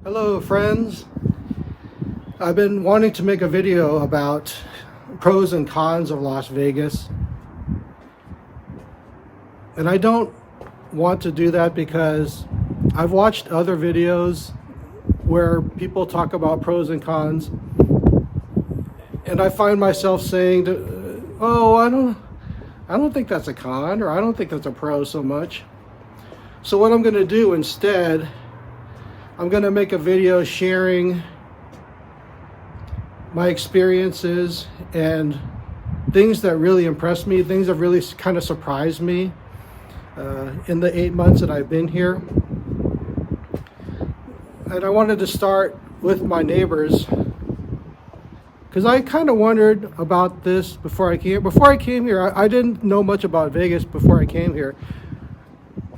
Hello friends, I've been wanting to make a video about pros and cons of Las Vegas, and I don't want to do that because I've watched other videos where people talk about pros and cons, and I find myself saying oh, I don't think that's a con, or I don't think that's a pro so much. So what I'm going to do instead, I'm going to make a video sharing my experiences and things that really impressed me, things that really kind of surprised me in the 8 months that I've been here. And I wanted to start with my neighbors because I kind of wondered about this before I came here. Before I came here, I didn't know much about Vegas before I came here.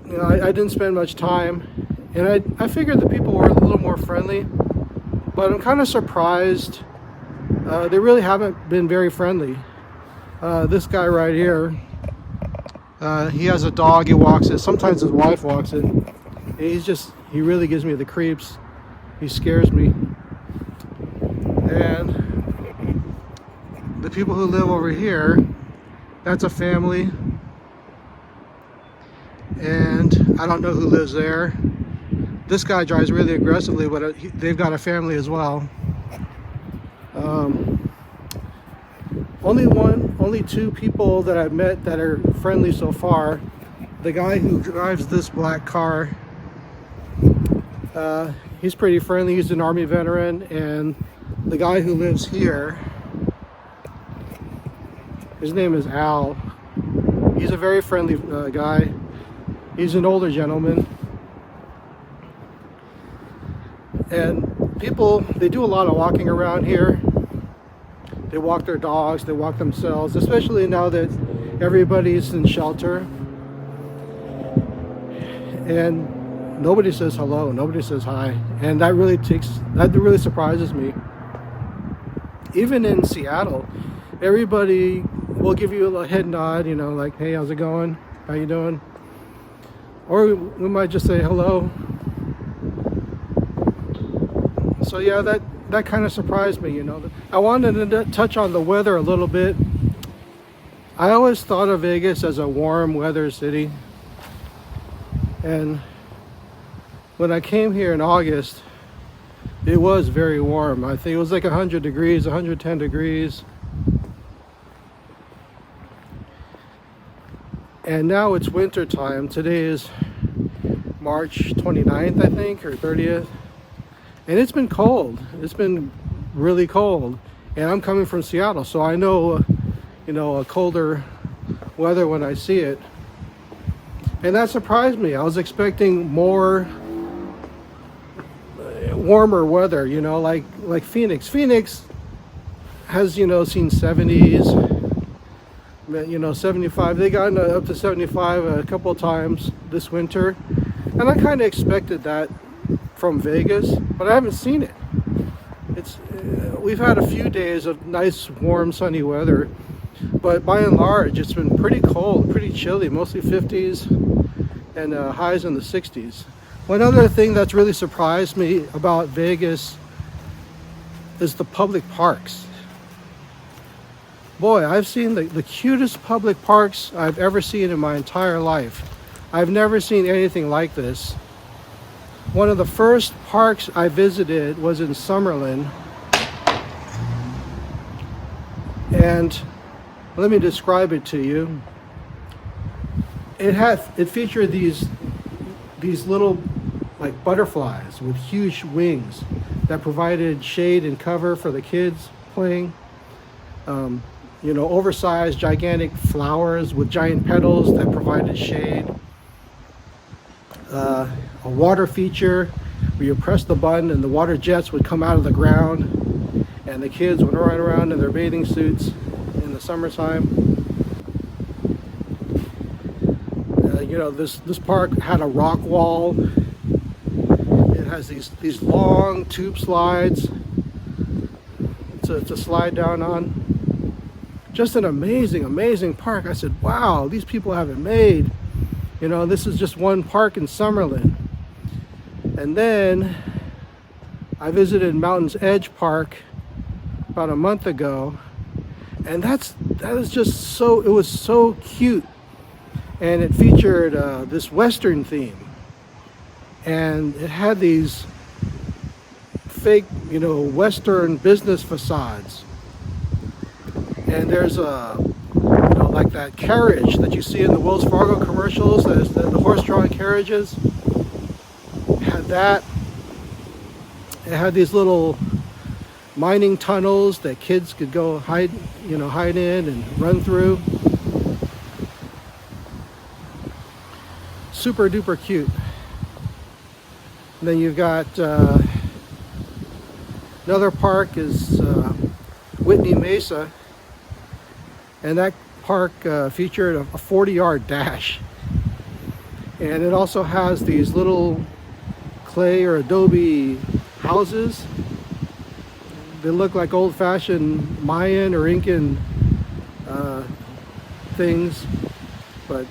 You know, I didn't spend much time. And I figured the people were a little more friendly, but I'm kind of surprised. They really haven't been very friendly. This guy right here, he has a dog, he walks it. Sometimes his wife walks it. And he really gives me the creeps. He scares me. And the people who live over here, that's a family. And I don't know who lives there. This guy drives really aggressively, but they've got a family as well. Only two people that I've met that are friendly so far. The guy who drives this black car, he's pretty friendly. He's an Army veteran. And the guy who lives here, his name is Al. He's a very friendly guy. He's an older gentleman. And people, they do a lot of walking around here. They walk their dogs, they walk themselves, especially now that everybody's in shelter. And nobody says hello, nobody says hi. And that really surprises me. Even in Seattle, everybody will give you a head nod, you know, like, hey, how's it going? How you doing? Or we might just say hello. So yeah, that kind of surprised me, you know. I wanted to touch on the weather a little bit. I always thought of Vegas as a warm weather city. And when I came here in August, it was very warm. I think it was like 100 degrees, 110 degrees. And now it's winter time. Today is March 29th, I think, or 30th. And it's been cold. It's been really cold. And I'm coming from Seattle, so I know, you know, a colder weather when I see it. And that surprised me. I was expecting more warmer weather, you know, like Phoenix. Phoenix has, you know, seen 70s, you know, 75. They got up to 75 a couple of times this winter. And I kind of expected that from Vegas, but I haven't seen it. We've had a few days of nice, warm, sunny weather, but by and large, it's been pretty cold, pretty chilly, mostly 50s and highs in the 60s. One other thing that's really surprised me about Vegas is the public parks. Boy, I've seen the cutest public parks I've ever seen in my entire life. I've never seen anything like this. One of the first parks I visited was in Summerlin. And let me describe it to you. It featured these little like butterflies with huge wings that provided shade and cover for the kids playing. You know, oversized, gigantic flowers with giant petals that provided shade. A water feature where you press the button and the water jets would come out of the ground and the kids would run around in their bathing suits in the summertime. You know, this park had a rock wall. It has these long tube slides to slide down on. Just an amazing park. I said, wow, these people have it made. You know, this is just one park in Summerlin. And then I visited Mountain's Edge Park about a month ago, and that is just so, it was so cute, and it featured this Western theme, and it had these fake, Western business facades, and there's like that carriage that you see in the Wells Fargo commercials, the horse-drawn carriages. It had that. It had these little mining tunnels that kids could go hide in and run through. Super duper cute. And then you've got another park is Whitney Mesa, and that park featured a 40-yard dash, and it also has these little clay or adobe houses. They look like old-fashioned Mayan or Incan things, but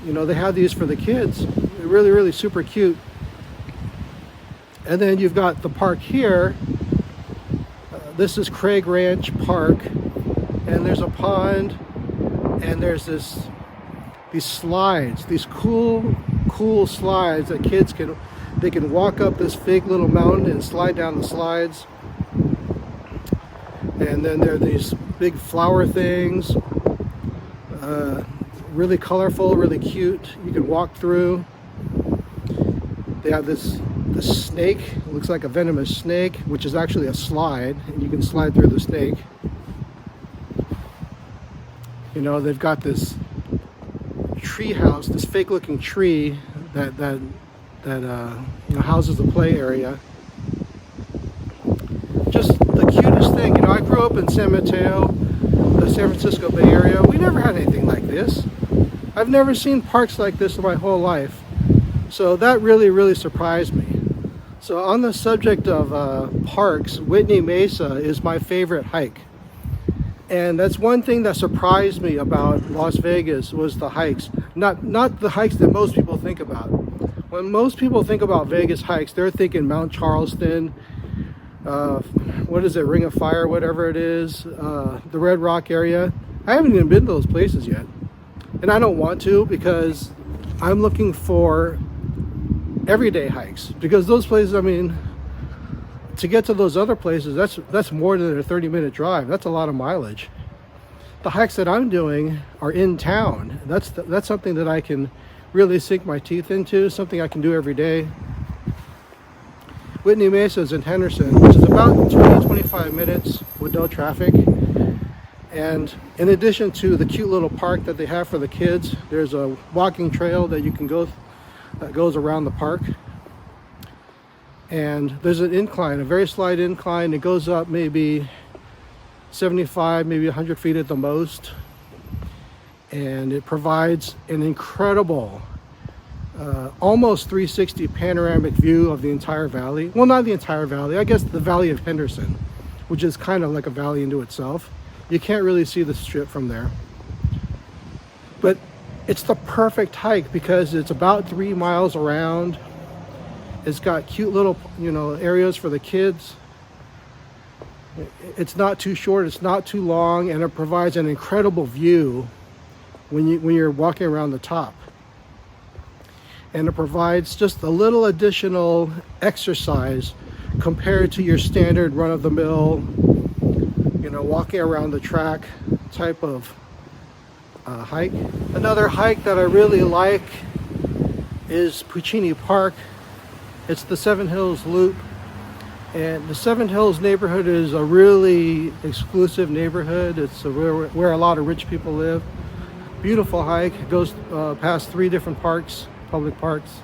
they had these for the kids. They're really, really super cute. And then you've got the park here. This is Craig Ranch Park, and there's a pond, and there's these slides, these cool slides that kids can walk up this fake little mountain and slide down the slides. And then there are these big flower things, really colorful, really cute. You can walk through. They have this snake. It looks like a venomous snake, which is actually a slide, and you can slide through the snake. They've got this tree house, this fake-looking tree that houses the play area. Just the cutest thing. I grew up in San Mateo, the San Francisco Bay Area. We never had anything like this. I've never seen parks like this in my whole life. So that really, really surprised me. So on the subject of parks, Whitney Mesa is my favorite hike. And that's one thing that surprised me about Las Vegas was the hikes. Not the hikes that most people think about. When most people think about Vegas hikes, they're thinking Mount Charleston, what is it, Ring of Fire, whatever it is, the Red Rock area. I haven't even been to those places yet. And I don't want to, because I'm looking for everyday hikes. Because those places, to get to those other places, that's more than a 30-minute drive. That's a lot of mileage. The hikes that I'm doing are in town. That's something that I can really sink my teeth into, something I can do every day. Whitney Mesa is in Henderson, which is about 20-25 minutes with no traffic. And in addition to the cute little park that they have for the kids, there's a walking trail that you can go that goes around the park. And there's an incline, a very slight incline. It goes up maybe 75, maybe 100 feet at the most. And it provides an incredible, almost 360 panoramic view of the entire valley. Well, not the entire valley, I guess the Valley of Henderson, which is kind of like a valley into itself. You can't really see the strip from there. But it's the perfect hike because it's about 3 miles around. It's got cute little, areas for the kids. It's not too short, it's not too long, and it provides an incredible view when you're walking around the top. And it provides just a little additional exercise compared to your standard run-of-the-mill, walking around the track type of hike. Another hike that I really like is Puccini Park. It's the Seven Hills Loop, and the Seven Hills neighborhood is a really exclusive neighborhood. It's where a lot of rich people live. Beautiful hike. It goes past 3 different parks, public parks.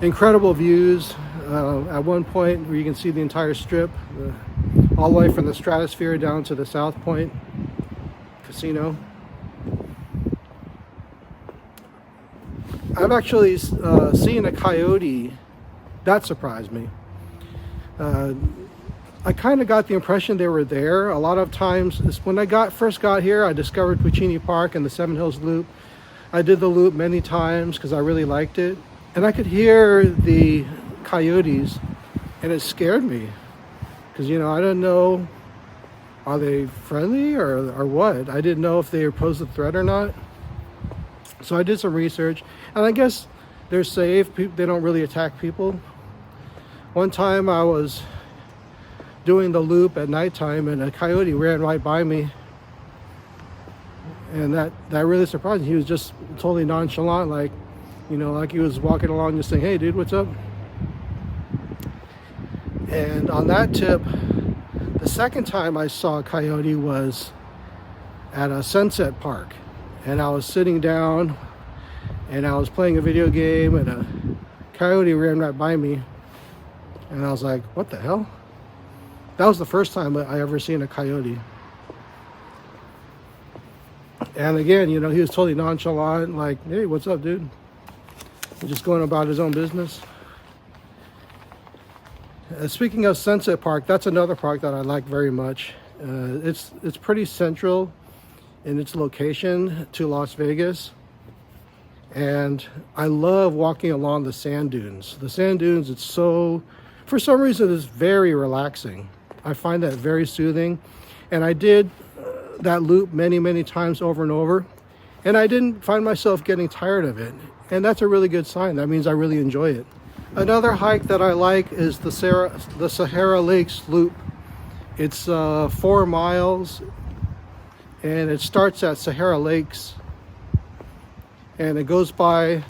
Incredible views. At one point where you can see the entire strip, all the way from the Stratosphere down to the South Point Casino. I've actually seen a coyote. That surprised me. I kind of got the impression they were there. A lot of times, when I first got here, I discovered Puccini Park and the Seven Hills Loop. I did the loop many times because I really liked it. And I could hear the coyotes and it scared me because, you know, I didn't know, are they friendly or what? I didn't know if they posed a threat or not. So I did some research, and I guess they're safe. They don't really attack people. One time I was doing the loop at nighttime, and a coyote ran right by me, and that really surprised me. He was just totally nonchalant, like, you know, like he was walking along just saying, "Hey dude, what's up?" And on that tip, the second time I saw a coyote was at a Sunset Park, and I was sitting down and I was playing a video game, and a coyote ran right by me, and I was like, what the hell? That was the first time I ever seen a coyote. And again, you know, he was totally nonchalant, like, "Hey, what's up, dude?" Just going about his own business. Speaking of Sunset Park, that's another park that I like very much. It's pretty central in its location to Las Vegas, and I love walking along the sand dunes. The sand dunes, it's so, for some reason, it's very relaxing. I find that very soothing, and I did that loop many times over and over, and I didn't find myself getting tired of it, and that's a really good sign. That means I really enjoy it. Another hike that I like is the Sahara Lakes Loop. It's 4 miles, and it starts at Sahara Lakes, and it goes by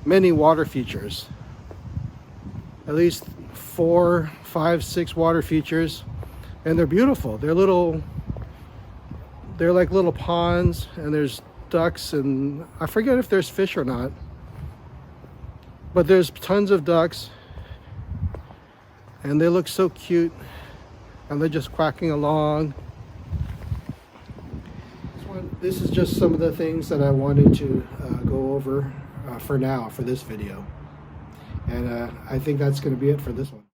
many water features. At least 4, 5, 6 water features, and they're beautiful. They're like little ponds, and there's ducks, and I forget if there's fish or not. But there's tons of ducks, and they look so cute, and they're just quacking along. This is just some of the things that I wanted to go over for now, for this video. And I think that's going to be it for this one.